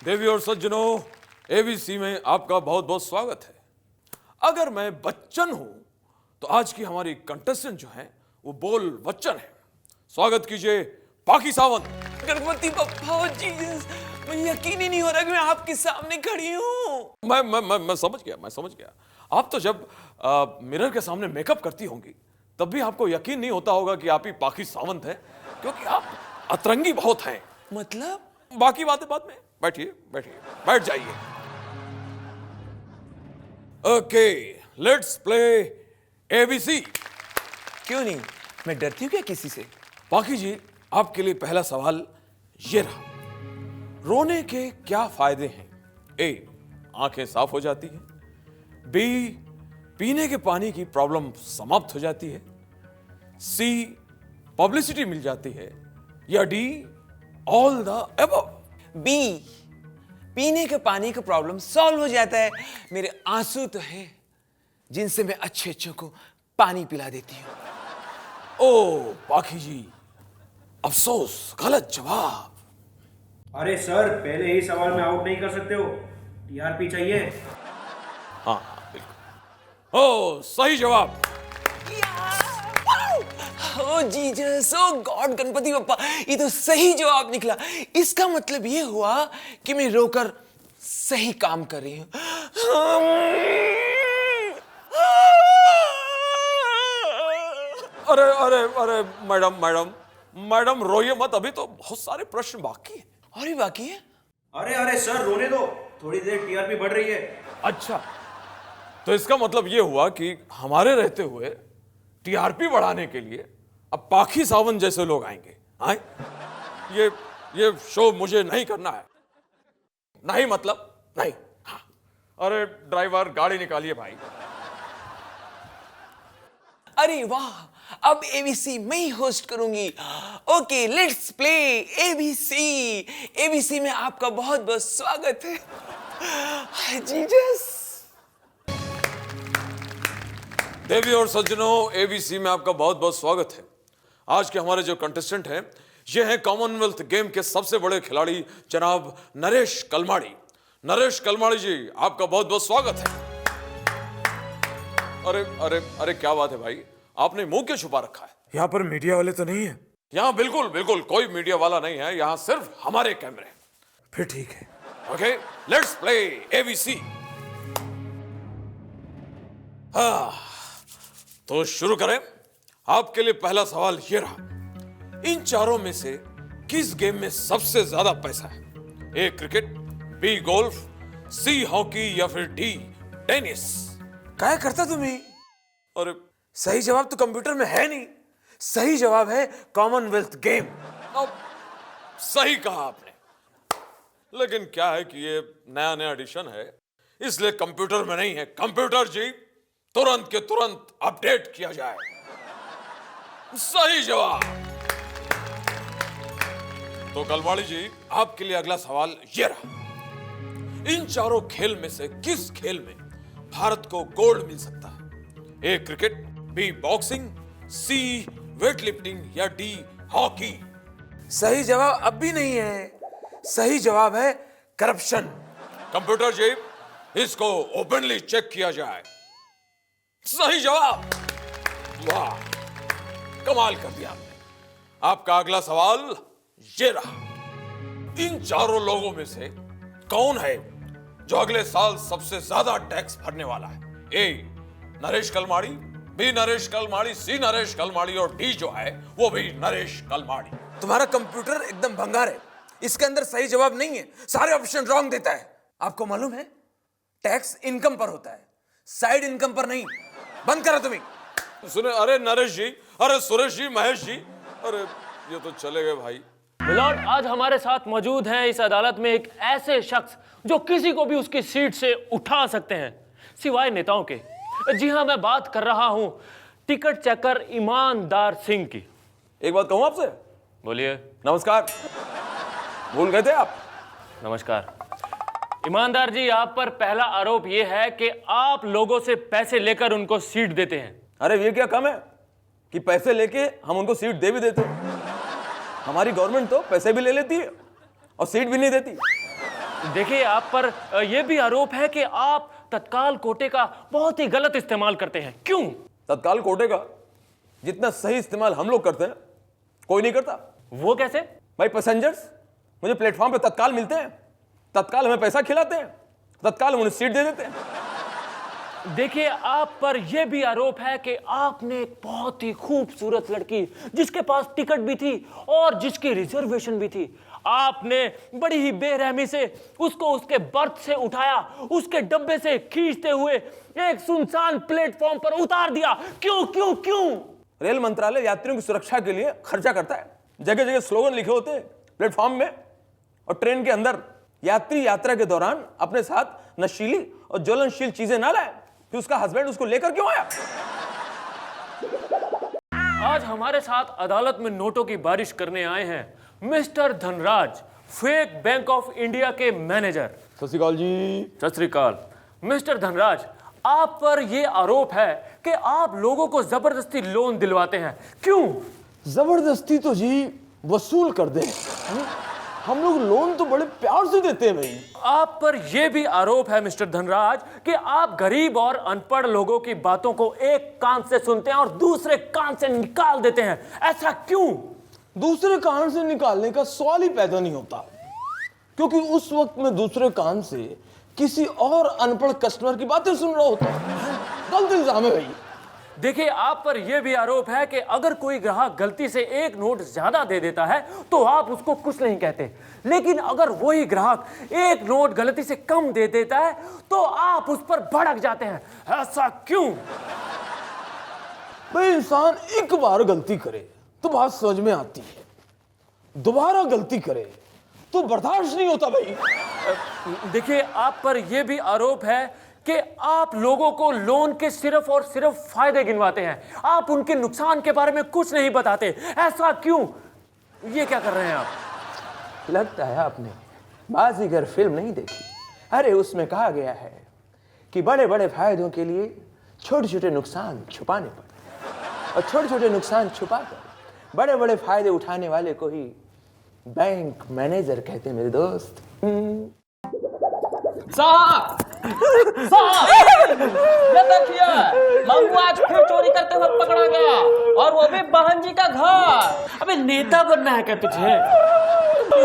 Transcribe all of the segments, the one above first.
देवी और सज्जनों, एबीसी में आपका बहुत बहुत स्वागत है। अगर मैं बच्चन हूं तो आज की हमारी कंटेस्टेंट जो है वो बोल बच्चन है। स्वागत कीजिए पाकी सावंत। गणपति बप्पा जी, मैं यकीन ही नहीं हो रहा कि मैं आपके सामने खड़ी हूँ। मैं समझ गया। आप तो जब मिरर के सामने मेकअप करती होंगी तब भी आपको यकीन नहीं होता होगा कि आप ही पाकी सावंत हैं, क्योंकि आप अतरंगी बहुत हैं। मतलब? बाकी बातें बाद में। बैठिए, बैठ जाइए। Okay, let's play ABC. क्यों नहीं, मैं डरती हूँ क्या किसी से? पाकी जी, आपके लिए पहला सवाल ये रहा। रोने के क्या फायदे हैं? ए, आंखें साफ हो जाती हैं। बी, पीने के पानी की प्रॉब्लम समाप्त हो जाती है। सी, पब्लिसिटी मिल जाती है। या D, all the above. B, पीने के पानी का प्रॉब्लम सॉल्व हो जाता है। मेरे आंसू तो है जिनसे मैं अच्छे अच्छों को पानी पिला देती हूँ। ओ पाकी जी, अफसोस, गलत जवाब। अरे सर, पहले ही सवाल में आउट नहीं कर सकते हो, टीआरपी चाहिए। हाँ, बिल्कुल। ओ, सही जवाब। ओ जीसस, ओ गॉड, गणपति बप्पा, ये तो सही जवाब निकला। इसका मतलब ये हुआ कि मैं रोकर सही काम कर रही हूँ। अरे मैडम रोइए मत, अभी तो बहुत सारे प्रश्न बाकी हैं। और भी बाकी है? अरे सर, रोने दो, थोड़ी देर टीआरपी बढ़ रही है। अच्छा, तो इसका मतलब ये हुआ कि हमारे रहते हुए टीआरपी बढ़ाने के लिए अब पाखी सावंत जैसे लोग आएंगे। ये शो मुझे नहीं करना है। नहीं मतलब नहीं। हाँ। अरे ड्राइवर, गाड़ी निकालिए भाई। अरे वाह, अब एबीसी मैं ही होस्ट करूंगी। Okay, let's play ABC. ABC में आपका बहुत बहुत स्वागत है। जीसस। देवी और सज्जनों, एबीसी में आपका बहुत बहुत स्वागत है। आज के हमारे जो कंटेस्टेंट हैं ये हैं कॉमनवेल्थ गेम के सबसे बड़े खिलाड़ी जनाब नरेश कलमाड़ी। नरेश कलमाड़ी जी, आपका बहुत बहुत स्वागत है। अरे क्या बात है भाई, आपने मुंह क्यों छुपा रखा है? यहाँ पर मीडिया वाले तो नहीं है? यहाँ बिल्कुल कोई मीडिया वाला नहीं है, यहाँ सिर्फ हमारे कैमरे हैं। फिर ठीक है। Okay, let's play ABC. तो शुरू करें। आपके लिए पहला सवाल ये रहा। इन चारों में से किस गेम में सबसे ज्यादा पैसा है? A cricket, B golf, C hockey या फिर डी टेनिस? क्या करता तुम्हें? और सही जवाब तो कंप्यूटर में है नहीं। सही जवाब है कॉमनवेल्थ गेम। अब सही कहा आपने, लेकिन क्या है कि ये नया एडिशन है, इसलिए कंप्यूटर में नहीं है। कंप्यूटर जी, तुरंत के तुरंत अपडेट किया जाए। सही जवाब। तो कलवाड़ी जी, आपके लिए अगला सवाल ये रहा। इन चारों खेल में से किस खेल में भारत को गोल्ड मिल सकता है? A cricket, B boxing, C weight lifting या डी हॉकी? सही जवाब अब भी नहीं है। सही जवाब है करप्शन। कंप्यूटर जी, इसको ओपनली चेक किया जाए। सही जवाब। वाह, कमाल कर दिया आपने। आपका अगला सवाल ये रहा। इन चारों लोगों में से कौन है जो अगले साल सबसे ज्यादा टैक्स भरने वाला है? ए नरेश कलमाड़ी, बी नरेश कलमाड़ी, सी नरेश कलमाड़ी और डी जो है वो भी नरेश कलमाड़ी। तुम्हारा कंप्यूटर एकदम भंगार है, इसके अंदर सही जवाब नहीं है, सारे ऑप्शन रॉन्ग देता है। आपको मालूम है टैक्स इनकम पर होता है, साइड इनकम पर नहीं। बंद करो तुम्हें। सुने, अरे नरेश जी, अरे सुरेश जी, महेश जी, अरे ये तो चले गए भाई। मिलॉर्ड, आज हमारे साथ मौजूद हैं इस अदालत में एक ऐसे शख्स जो किसी को भी उसकी सीट से उठा सकते हैं, सिवाय नेताओं के। जी हाँ, मैं बात कर रहा हूं टिकट चेकर ईमानदार सिंह की। एक बात कहूं आपसे? बोलिए। नमस्कार। भूल गए थे आप? नमस्कार। ईमानदार जी, आप पर पहला आरोप यह है कि आप लोगों से पैसे लेकर उनको सीट देते हैं। अरे ये क्या कम है कि पैसे लेके हम उनको सीट दे भी देते? हमारी गवर्नमेंट तो पैसे भी ले लेती है और सीट भी नहीं देती। देखिए, आप पर यह भी आरोप है कि आप तत्काल कोटे का बहुत ही गलत इस्तेमाल करते हैं। क्यों? तत्काल कोटे का जितना सही इस्तेमाल हम लोग करते हैं कोई नहीं करता। वो कैसे? भाई पैसेंजर्स मुझे प्लेटफॉर्म पे तत्काल मिलते हैं, तत्काल हमें पैसा खिलाते हैं, तत्काल उन्हें सीट दे देते हैं। देखिए, आप पर यह भी आरोप है कि आपने एक बहुत ही खूबसूरत लड़की जिसके पास टिकट भी थी और जिसकी रिजर्वेशन भी थी, आपने बड़ी ही बेरहमी से उसको उसके बर्थ से उठाया, उसके डब्बे से खींचते हुए एक सुनसान प्लेटफॉर्म पर उतार दिया। क्यों क्यों क्यों? रेल मंत्रालय यात्रियों की सुरक्षा के लिए खर्चा करता है। जगह जगह स्लोगन लिखे होते हैं प्लेटफॉर्म में, और ट्रेन के अंदर यात्री यात्रा के दौरान अपने साथ नशीली और ज्वलनशील चीजें ना लाए। फिर उसका हस्बैंड उसको लेकर क्यों आया? आज हमारे साथ अदालत में नोटों की बारिश करने आए हैं mister Dhanraj, fake bank of India के मैनेजर। सत श्री अकाल जी। सत श्री अकाल। मिस्टर धनराज, आप पर यह आरोप है कि आप लोगों को जबरदस्ती लोन दिलवाते हैं। क्यों? जबरदस्ती तो जी वसूल कर दे, हम लोग लोन तो बड़े प्यार से देते हैं भाई। आप पर यह भी आरोप है मिस्टर धनराज कि आप गरीब और अनपढ़ लोगों की बातों को एक कान से सुनते हैं और दूसरे कान से निकाल देते हैं। ऐसा क्यों? दूसरे कान से निकालने का सवाल ही पैदा नहीं होता, क्योंकि उस वक्त मैं दूसरे कान से किसी और अनपढ़ कस्टमर की बातें सुन रहा होता हूं। गलत इल्जाम है भाई। देखिए, आप पर यह भी आरोप है कि अगर कोई ग्राहक गलती से एक नोट ज्यादा दे देता है तो आप उसको कुछ नहीं कहते, लेकिन अगर वही ग्राहक एक नोट गलती से कम दे देता है तो आप उस पर भड़क जाते हैं। ऐसा क्यों? भाई इंसान एक बार गलती करे तो बात समझ में आती है, दोबारा गलती करे तो बर्दाश्त नहीं होता भाई। देखिए, आप पर यह भी आरोप है कि आप लोगों को लोन के सिर्फ और सिर्फ फायदे गिनवाते हैं, आप उनके नुकसान के बारे में कुछ नहीं बताते। ऐसा क्यों? ये क्या कर रहे हैं आप? लगता है आपने बाजीगर फिल्म नहीं देखी। अरे उसमें कहा गया है कि बड़े बड़े फायदों के लिए छोटे छोटे नुकसान छुपाने पड़ते, और छोटे छोटे नुकसान छुपाकर बड़े बड़े फायदे उठाने वाले को ही बैंक मैनेजर कहते हैं मेरे दोस्त। साहब ये देखिए, मंगू आज फिर चोरी करते हुए पकड़ा गया, और वो भी बहन जी का घर। अबे नेता बनना है क्या तुझे?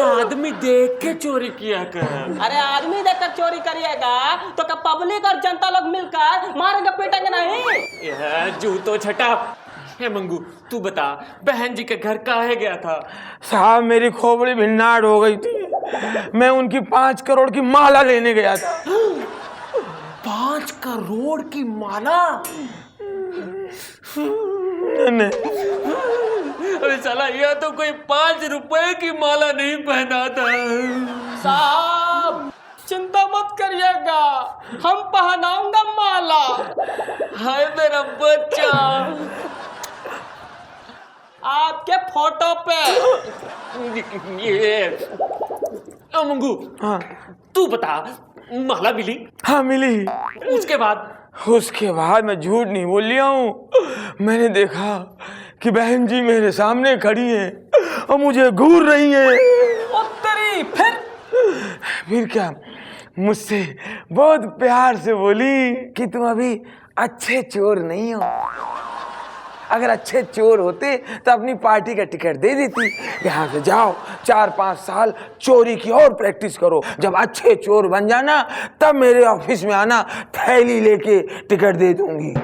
आदमी देख के चोरी किया कर। अरे आदमी देखकर चोरी करिएगा तो क्या पब्लिक और जनता लोग मिलकर मारेंगे पीटेंगे नहीं? जूतो छटा। हे मंगू, तू बता, बहन जी के घर काहे गया था? साहब मेरी खोपड़ी भिन्नाट हो गई थी, मैं उनकी 5 करोड़ की माला लेने गया था। 5 करोड़ की माला? नहीं, अरे साला, यह तो कोई 5 रुपए की माला नहीं पहना था। साहब चिंता मत करिएगा, हम पहनाऊंगा माला। हाय मेरा बच्चा, आपके फोटो पे। ये मंगू, हाँ तू बता, माला मिली? हाँ मिली। उसके बाद? उसके बाद मैं झूठ नहीं बोल लिया हूँ, मैंने देखा कि बहन जी मेरे सामने खड़ी है और मुझे घूर रही है। उत्तरी फिर क्या, मुझसे बहुत प्यार से बोली कि तुम अभी अच्छे चोर नहीं हो, अगर अच्छे चोर होते तो अपनी पार्टी का टिकट दे देती। यहाँ से जाओ, 4-5 साल चोरी की और प्रैक्टिस करो, जब अच्छे चोर बन जाना तब मेरे ऑफिस में आना, थैली लेके टिकट दे दूंगी।